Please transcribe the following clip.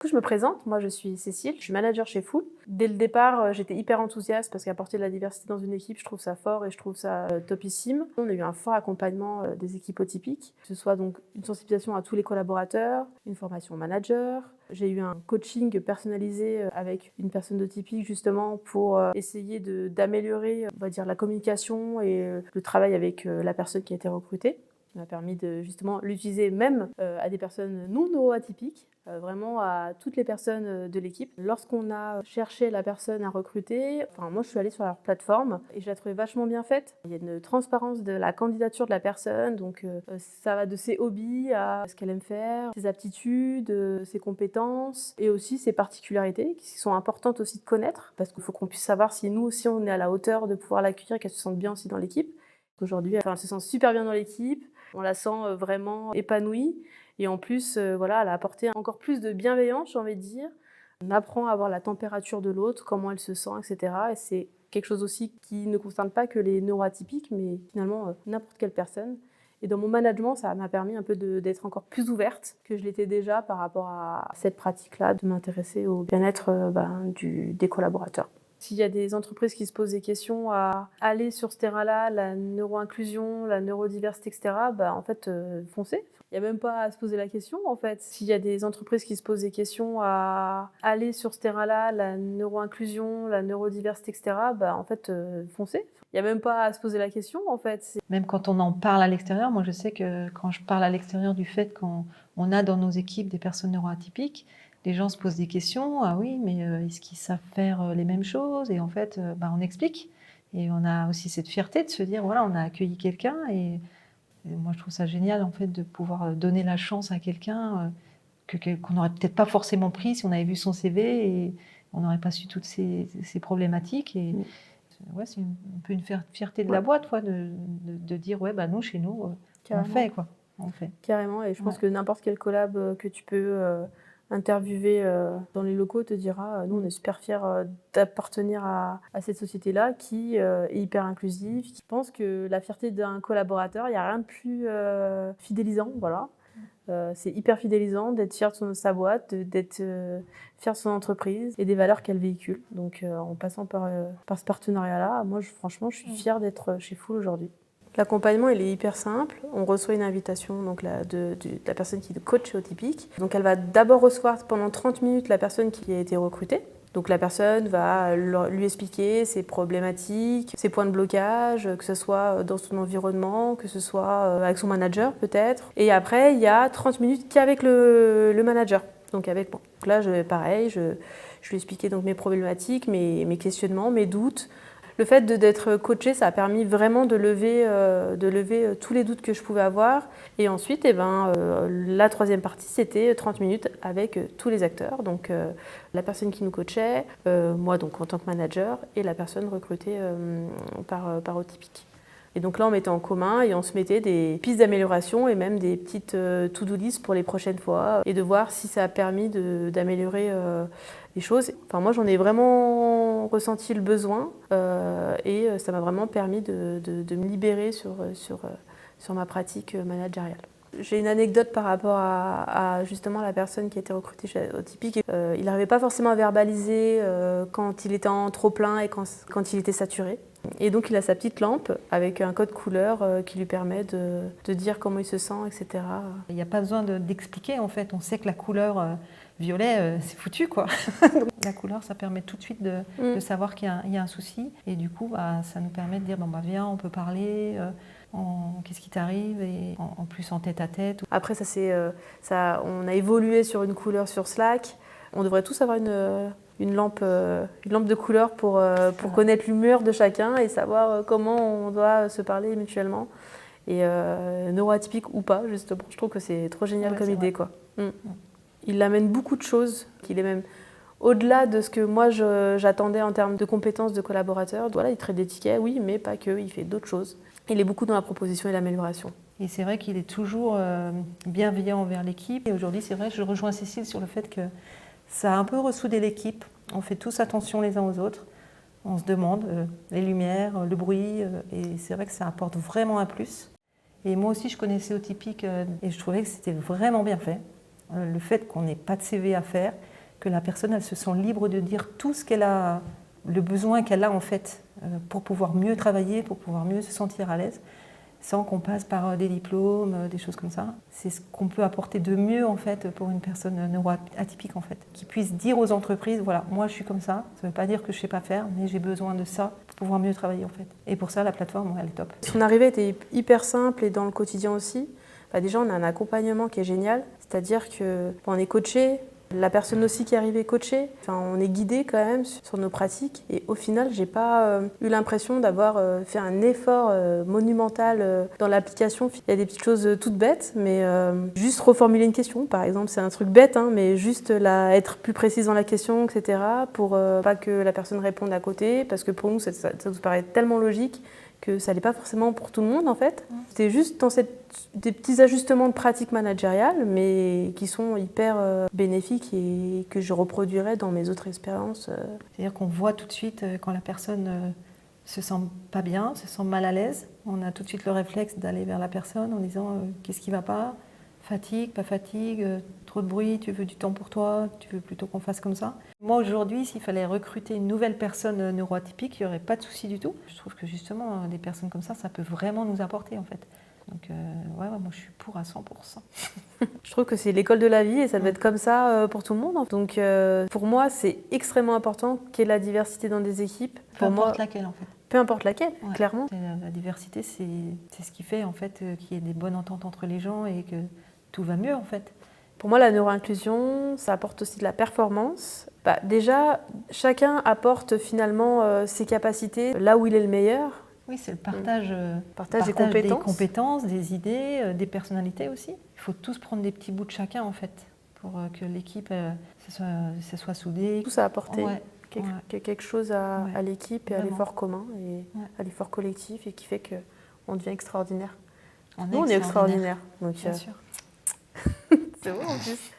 Du coup, je me présente, moi je suis Cécile, je suis manager chez Fool. Dès le départ, j'étais hyper enthousiaste parce qu'apporter de la diversité dans une équipe, je trouve ça fort et je trouve ça topissime. On a eu un fort accompagnement des équipes atypiques, que ce soit donc une sensibilisation à tous les collaborateurs, une formation manager. J'ai eu un coaching personnalisé avec une personne d'atypique justement pour essayer d'améliorer, on va dire, la communication et le travail avec la personne qui a été recrutée. Ça m'a permis de justement l'utiliser même à des personnes non neuroatypiques, vraiment à toutes les personnes de l'équipe. Lorsqu'on a cherché la personne à recruter, moi je suis allée sur leur plateforme et je la trouvais vachement bien faite. Il y a une transparence de la candidature de la personne, donc ça va de ses hobbies à ce qu'elle aime faire, ses aptitudes, ses compétences et aussi ses particularités qui sont importantes aussi de connaître parce qu'il faut qu'on puisse savoir si nous aussi on est à la hauteur de pouvoir l'accueillir et qu'elle se sente bien aussi dans l'équipe. Aujourd'hui, elle se sent super bien dans l'équipe. On la sent vraiment épanouie et en plus, elle a apporté encore plus de bienveillance, j'ai envie de dire. On apprend à voir la température de l'autre, comment elle se sent, etc. Et c'est quelque chose aussi qui ne concerne pas que les neuroatypiques, mais finalement n'importe quelle personne. Et dans mon management, ça m'a permis un peu d'être encore plus ouverte que je l'étais déjà par rapport à cette pratique-là, de m'intéresser au bien-être des collaborateurs. S'il y a des entreprises qui se posent des questions à aller sur ce terrain-là, la neuroinclusion, la neurodiversité, etc., foncez. Il n'y a même pas à se poser la question, en fait. S'il y a des entreprises qui se posent des questions à aller sur ce terrain-là, la neuroinclusion, la neurodiversité, etc., foncez. Il n'y a même pas à se poser la question, en fait. Même quand on en parle à l'extérieur, moi je sais que quand je parle à l'extérieur du fait qu'on a dans nos équipes des personnes neuroatypiques, les gens se posent des questions. Ah oui, mais est-ce qu'ils savent faire les mêmes choses? Et en fait, on explique. Et on a aussi cette fierté de se dire, voilà, on a accueilli quelqu'un. Et moi, je trouve ça génial, en fait, de pouvoir donner la chance à quelqu'un qu'on n'aurait peut-être pas forcément pris si on avait vu son CV et on n'aurait pas su toutes ces problématiques. Et ouais, c'est un peu une fierté de la boîte, quoi, de dire, ouais, nous, chez nous, on fait, quoi. On fait. Carrément, et je pense que n'importe quel collab que tu peux interviewer dans les locaux te dira nous on est super fiers d'appartenir à cette société-là qui est hyper inclusive, qui pense que la fierté d'un collaborateur, il n'y a rien de plus fidélisant, voilà. C'est hyper fidélisant d'être fier de sa boîte, d'être fier de son entreprise et des valeurs qu'elle véhicule. Donc en passant par ce partenariat-là, moi franchement je suis fière d'être chez Fool aujourd'hui. L'accompagnement, il est hyper simple. On reçoit une invitation donc, de la personne qui est coach atypique. Donc elle va d'abord recevoir pendant 30 minutes la personne qui a été recrutée. Donc la personne va lui expliquer ses problématiques, ses points de blocage, que ce soit dans son environnement, que ce soit avec son manager peut-être. Et après, il y a 30 minutes qu'avec le manager. Donc avec moi. Donc là, je lui expliquais donc mes problématiques, mes questionnements, mes doutes. Le fait d'être coachée, ça a permis vraiment de lever tous les doutes que je pouvais avoir. Et ensuite, la troisième partie, c'était 30 minutes avec tous les acteurs. Donc la personne qui nous coachait, moi donc en tant que manager, et la personne recrutée par Atypique. Et donc là, on mettait en commun et on se mettait des pistes d'amélioration et même des petites to-do list pour les prochaines fois et de voir si ça a permis d'améliorer les choses. Enfin, moi, j'en ai vraiment ressenti le besoin et ça m'a vraiment permis de me libérer sur ma pratique managériale. J'ai une anecdote par rapport à justement la personne qui a été recrutée chez Atypique. Il n'arrivait pas forcément à verbaliser quand il était en trop-plein et quand il était saturé. Et donc il a sa petite lampe avec un code couleur qui lui permet de dire comment il se sent, etc. Il n'y a pas besoin d'expliquer en fait, on sait que la couleur violet c'est foutu quoi. La couleur ça permet tout de suite de savoir qu'il y a un souci et du coup ça nous permet de dire viens on peut parler, qu'est-ce qui t'arrive et en plus en tête à tête. Après on a évolué sur une couleur sur Slack, on devrait tous avoir une lampe de couleur pour connaître l'humeur de chacun et savoir comment on doit se parler mutuellement. Et neuroatypique ou pas, justement. Je trouve que c'est trop génial comme idée, quoi. Il amène beaucoup de choses, qu'il est même au-delà de ce que moi j'attendais en termes de compétences de collaborateurs. Voilà, il traite des tickets, oui, mais pas que, il fait d'autres choses. Il est beaucoup dans la proposition et l'amélioration. Et c'est vrai qu'il est toujours bienveillant envers l'équipe. Et aujourd'hui, c'est vrai que je rejoins Cécile sur le fait que ça a un peu ressoudé l'équipe. On fait tous attention les uns aux autres. On se demande les lumières, le bruit. Et c'est vrai que ça apporte vraiment un plus. Et moi aussi, je connaissais Atypique et je trouvais que c'était vraiment bien fait. Le fait qu'on n'ait pas de CV à faire, que la personne elle se sent libre de dire tout ce qu'elle a, le besoin qu'elle a en fait, pour pouvoir mieux travailler, pour pouvoir mieux se sentir à l'aise, sans qu'on passe par des diplômes, des choses comme ça. C'est ce qu'on peut apporter de mieux en fait pour une personne neuroatypique en fait, qui puisse dire aux entreprises voilà, moi je suis comme ça ne veut pas dire que je sais pas faire, mais j'ai besoin de ça pour pouvoir mieux travailler en fait. Et pour ça la plateforme elle est top. Son arrivée était hyper simple et dans le quotidien aussi. Déjà on a un accompagnement qui est génial, c'est-à-dire que on est coaché. La personne aussi qui est arrivée coachée, on est guidé quand même sur nos pratiques et au final, j'ai pas eu l'impression d'avoir fait un effort monumental dans l'application. Il y a des petites choses toutes bêtes, mais juste reformuler une question, par exemple, c'est un truc bête, hein, mais juste être plus précise dans la question, etc., pour pas que la personne réponde à côté, parce que pour nous, ça nous paraît tellement logique que ça n'est pas forcément pour tout le monde en fait. C'était juste dans des petits ajustements de pratiques managériales, mais qui sont hyper bénéfiques et que je reproduirais dans mes autres expériences. C'est-à-dire qu'on voit tout de suite quand la personne se sent pas bien, se sent mal à l'aise, on a tout de suite le réflexe d'aller vers la personne en disant qu'est-ce qui va pas ? Fatigue, pas fatigue, trop de bruit, tu veux du temps pour toi, tu veux plutôt qu'on fasse comme ça. Moi aujourd'hui, s'il fallait recruter une nouvelle personne neuroatypique, il n'y aurait pas de souci du tout. Je trouve que justement, des personnes comme ça peut vraiment nous apporter en fait. Donc ouais, moi je suis pour à 100%. Je trouve que c'est l'école de la vie et ça doit être comme ça pour tout le monde. Donc pour moi, c'est extrêmement important qu'il y ait de la diversité dans des équipes. Peu importe laquelle en fait. Peu importe laquelle, clairement. La diversité, c'est ce qui fait en fait qu'il y ait des bonnes ententes entre les gens et que tout va mieux en fait. Pour moi, la neuroinclusion, ça apporte aussi de la performance. Déjà, chacun apporte finalement ses capacités là où il est le meilleur. Oui, c'est le partage des compétences, des idées, des personnalités aussi. Il faut tous prendre des petits bouts de chacun en fait pour que l'équipe se soit soudée. Tout ça a apporté quelque chose à l'équipe et à l'effort commun et à l'effort collectif et qui fait qu'on devient extraordinaire. Nous, on est extraordinaire. Donc, bien sûr. C'est bon en plus.